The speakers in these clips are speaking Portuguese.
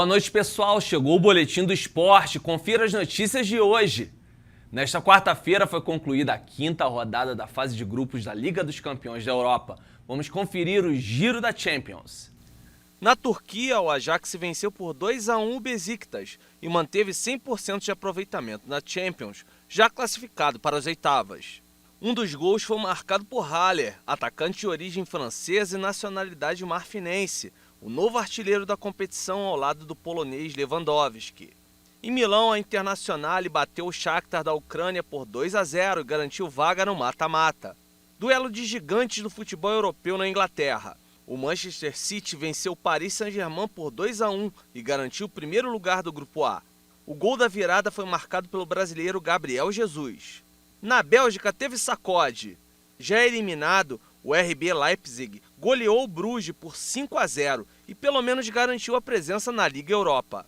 Boa noite, pessoal. Chegou o Boletim do Esporte. Confira as notícias de hoje. Nesta quarta-feira foi concluída a 5ª rodada da fase de grupos da Liga dos Campeões da Europa. Vamos conferir o giro da Champions. Na Turquia, o Ajax venceu por 2-1 o Beşiktaş e manteve 100% de aproveitamento na Champions, já classificado para as oitavas. Um dos gols foi marcado por Haller, atacante de origem francesa e nacionalidade marfinense, o novo artilheiro da competição ao lado do polonês Lewandowski. Em Milão, a Internazionale bateu o Shakhtar da Ucrânia por 2-0 e garantiu vaga no mata-mata. Duelo de gigantes do futebol europeu na Inglaterra. O Manchester City venceu o Paris Saint-Germain por 2-1 e garantiu o primeiro lugar do Grupo A. O gol da virada foi marcado pelo brasileiro Gabriel Jesus. Na Bélgica teve sacode. Já eliminado, o RB Leipzig goleou o Bruges por 5-0 e pelo menos garantiu a presença na Liga Europa.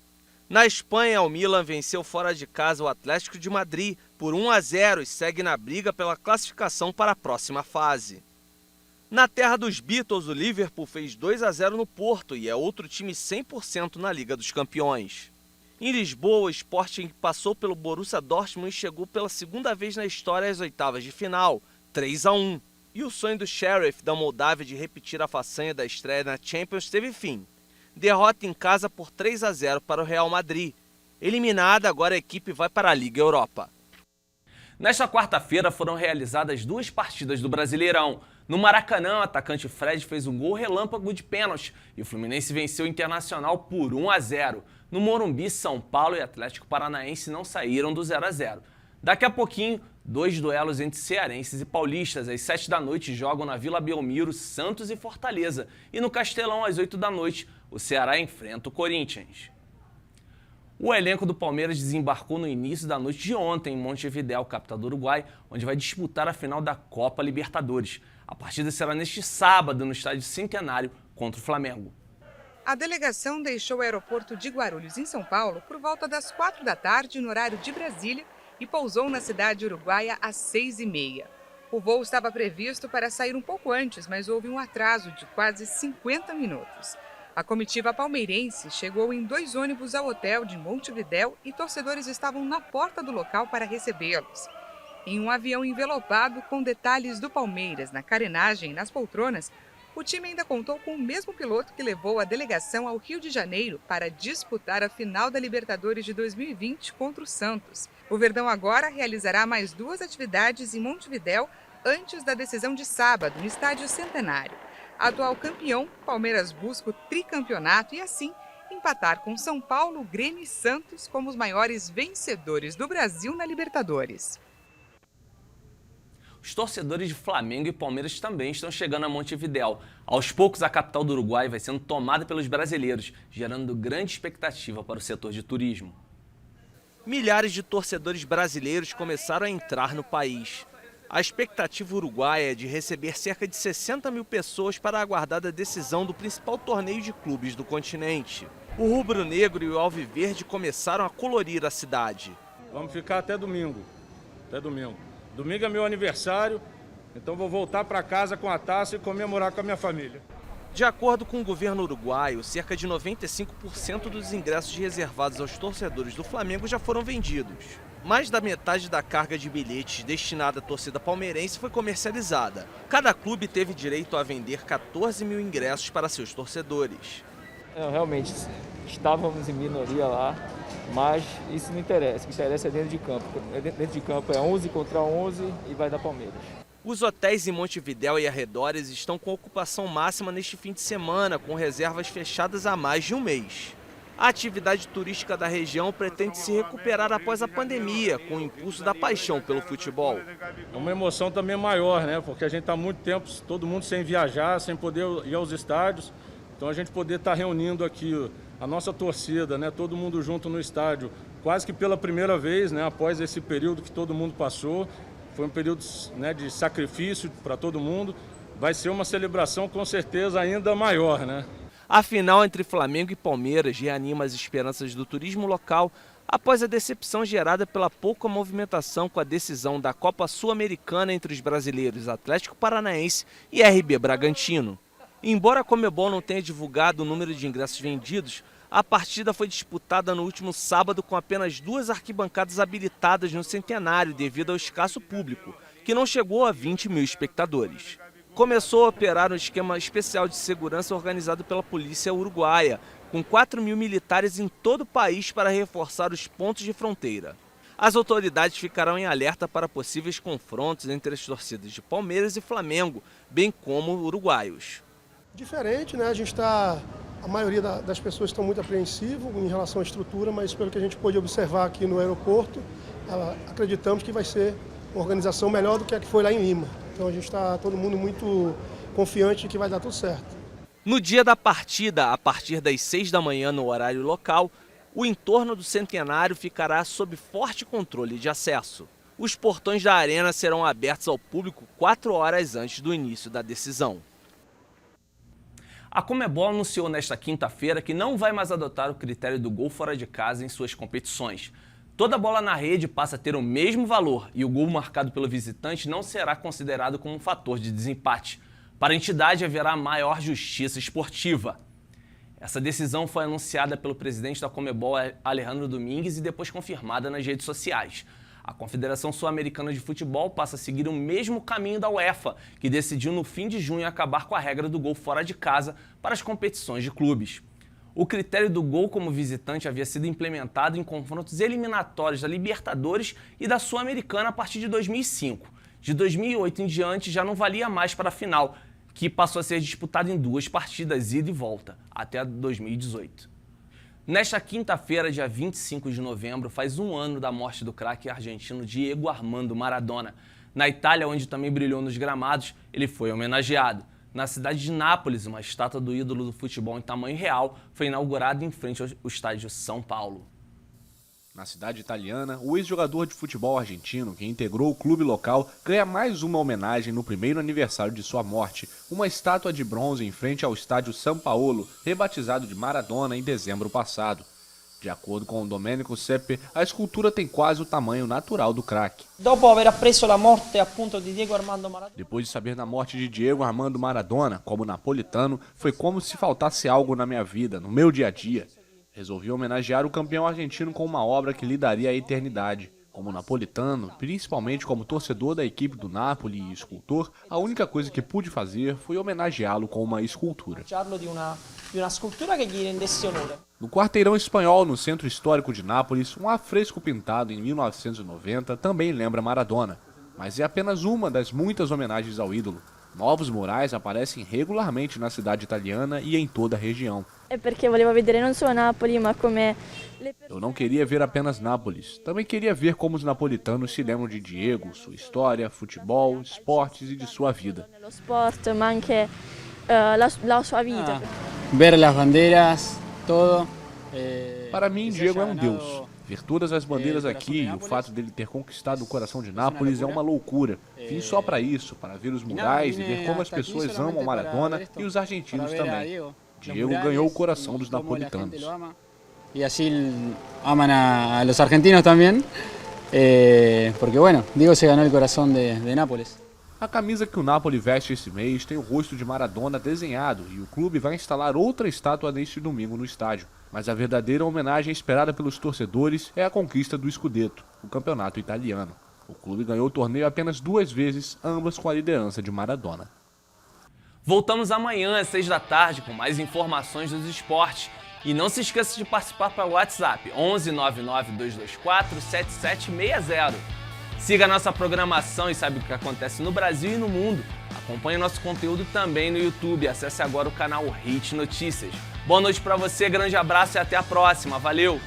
Na Espanha, o Milan venceu fora de casa o Atlético de Madrid por 1-0 e segue na briga pela classificação para a próxima fase. Na terra dos Beatles, o Liverpool fez 2-0 no Porto e é outro time 100% na Liga dos Campeões. Em Lisboa, o Sporting passou pelo Borussia Dortmund e chegou pela segunda vez na história às oitavas de final, 3-1. E o sonho do Sheriff da Moldávia de repetir a façanha da estreia na Champions teve fim. Derrota em casa por 3-0 para o Real Madrid. Eliminada, agora a equipe vai para a Liga Europa. Nesta quarta-feira foram realizadas 2 partidas do Brasileirão. No Maracanã, o atacante Fred fez um gol relâmpago de pênalti e o Fluminense venceu o Internacional por 1-0. No Morumbi, São Paulo e Atlético Paranaense não saíram do 0-0. Daqui a pouquinho, 2 duelos entre cearenses e paulistas. Às 7 da noite jogam na Vila Belmiro, Santos e Fortaleza. E no Castelão, às 8 da noite, o Ceará enfrenta o Corinthians. O elenco do Palmeiras desembarcou no início da noite de ontem em Montevidéu, capital do Uruguai, onde vai disputar a final da Copa Libertadores. A partida será neste sábado no Estádio Centenário contra o Flamengo. A delegação deixou o aeroporto de Guarulhos, em São Paulo, por volta das 4 da tarde, no horário de Brasília, e pousou na cidade uruguaia às 6h30. O voo estava previsto para sair um pouco antes, mas houve um atraso de quase 50 minutos. A comitiva palmeirense chegou em 2 ônibus ao hotel de Montevidéu e torcedores estavam na porta do local para recebê-los. Em um avião envelopado com detalhes do Palmeiras na carenagem e nas poltronas, o time ainda contou com o mesmo piloto que levou a delegação ao Rio de Janeiro para disputar a final da Libertadores de 2020 contra o Santos. O Verdão agora realizará mais 2 atividades em Montevidéu antes da decisão de sábado no Estádio Centenário. Atual campeão, Palmeiras busca o tricampeonato e assim empatar com São Paulo, Grêmio e Santos como os maiores vencedores do Brasil na Libertadores. Os torcedores de Flamengo e Palmeiras também estão chegando a Montevidéu. Aos poucos, a capital do Uruguai vai sendo tomada pelos brasileiros, gerando grande expectativa para o setor de turismo. Milhares de torcedores brasileiros começaram a entrar no país. A expectativa uruguaia é de receber cerca de 60 mil pessoas para a aguardada decisão do principal torneio de clubes do continente. O rubro-negro e o alviverde começaram a colorir a cidade. Vamos ficar até domingo. Domingo é meu aniversário, então vou voltar para casa com a taça e comemorar com a minha família. De acordo com o governo uruguaio, cerca de 95% dos ingressos reservados aos torcedores do Flamengo já foram vendidos. Mais da metade da carga de bilhetes destinada à torcida palmeirense foi comercializada. Cada clube teve direito a vender 14 mil ingressos para seus torcedores. Realmente, estávamos em minoria lá, mas isso não interessa. O que interessa é dentro de campo. Dentro de campo é 11 contra 11 e vai dar Palmeiras. Os hotéis em Montevidéu e arredores estão com ocupação máxima neste fim de semana, com reservas fechadas há mais de um mês. A atividade turística da região pretende se recuperar após a pandemia, com o impulso da paixão pelo futebol. É uma emoção também maior, né? Porque a gente está há muito tempo, todo mundo sem viajar, sem poder ir aos estádios. Então a gente poder estar reunindo aqui a nossa torcida, né? Todo mundo junto no estádio, quase que pela primeira vez, né? Após esse período que todo mundo passou. Foi um período, né, de sacrifício para todo mundo. Vai ser uma celebração com certeza ainda maior, né? A final entre Flamengo e Palmeiras reanima as esperanças do turismo local após a decepção gerada pela pouca movimentação com a decisão da Copa Sul-Americana entre os brasileiros Atlético Paranaense e RB Bragantino. Embora a Conmebol não tenha divulgado o número de ingressos vendidos, A partida foi disputada no último sábado com apenas 2 arquibancadas habilitadas no Centenário devido ao escasso público, que não chegou a 20 mil espectadores. Começou a operar um esquema especial de segurança organizado pela polícia uruguaia, com 4 mil militares em todo o país para reforçar os pontos de fronteira. As autoridades ficarão em alerta para possíveis confrontos entre as torcidas de Palmeiras e Flamengo, bem como uruguaios. Diferente, né? A maioria das pessoas estão muito apreensivas em relação à estrutura, mas pelo que a gente pôde observar aqui no aeroporto, acreditamos que vai ser uma organização melhor do que a que foi lá em Lima. Então a gente está todo mundo muito confiante de que vai dar tudo certo. No dia da partida, a partir das 6 da manhã no horário local, o entorno do Centenário ficará sob forte controle de acesso. Os portões da arena serão abertos ao público 4 horas antes do início da decisão. A Conmebol anunciou nesta quinta-feira que não vai mais adotar o critério do gol fora de casa em suas competições. Toda bola na rede passa a ter o mesmo valor e o gol marcado pelo visitante não será considerado como um fator de desempate. Para a entidade haverá maior justiça esportiva. Essa decisão foi anunciada pelo presidente da Conmebol, Alejandro Domingues, e depois confirmada nas redes sociais. A Confederação Sul-Americana de Futebol passa a seguir o mesmo caminho da UEFA, que decidiu no fim de junho acabar com a regra do gol fora de casa para as competições de clubes. O critério do gol como visitante havia sido implementado em confrontos eliminatórios da Libertadores e da Sul-Americana a partir de 2005. De 2008 em diante já não valia mais para a final, que passou a ser disputada em 2 partidas, ida e volta, até 2018. Nesta quinta-feira, dia 25 de novembro, faz 1 ano da morte do craque argentino Diego Armando Maradona. Na Itália, onde também brilhou nos gramados, ele foi homenageado. Na cidade de Nápoles, uma estátua do ídolo do futebol em tamanho real foi inaugurada em frente ao estádio São Paulo. Na cidade italiana, o ex-jogador de futebol argentino, que integrou o clube local, ganha mais uma homenagem no primeiro aniversário de sua morte, uma estátua de bronze em frente ao estádio São Paulo, rebatizado de Maradona em dezembro passado. De acordo com Domenico Seppe, a escultura tem quase o tamanho natural do craque. Depois de saber da morte de Diego Armando Maradona, como napolitano, foi como se faltasse algo na minha vida, no meu dia a dia. Resolvi homenagear o campeão argentino com uma obra que lhe daria a eternidade. Como napolitano, principalmente como torcedor da equipe do Napoli e escultor, a única coisa que pude fazer foi homenageá-lo com uma escultura. No quarteirão espanhol, no centro histórico de Nápoles, um afresco pintado em 1990 também lembra Maradona. Mas é apenas uma das muitas homenagens ao ídolo. Novos murais aparecem regularmente na cidade italiana e em toda a região. Eu não queria ver apenas Nápoles, também queria ver como os napolitanos se lembram de Diego, sua história, futebol, esportes e de sua vida. Ver as bandeiras, todo. Para mim, Diego é um deus. Ver todas as bandeiras aqui e o fato dele ter conquistado o coração de Nápoles é uma loucura. Vim só para isso, para ver os murais e ver como as pessoas amam Maradona e os argentinos também. Diego ganhou o coração dos napolitanos. E assim amam a los argentinos também, porque bueno, Diego se ganhou o coração de Nápoles. A camisa que o Napoli veste esse mês tem o rosto de Maradona desenhado e o clube vai instalar outra estátua neste domingo no estádio. Mas a verdadeira homenagem esperada pelos torcedores é a conquista do Scudetto, o campeonato italiano. O clube ganhou o torneio apenas 2 vezes, ambas com a liderança de Maradona. Voltamos amanhã às 6 da tarde com mais informações dos esportes. E não se esqueça de participar para o WhatsApp 11 99 224 7760. Siga a nossa programação e saiba o que acontece no Brasil e no mundo. Acompanhe nosso conteúdo também no YouTube. Acesse agora o canal Hit Notícias. Boa noite para você, grande abraço e até a próxima. Valeu!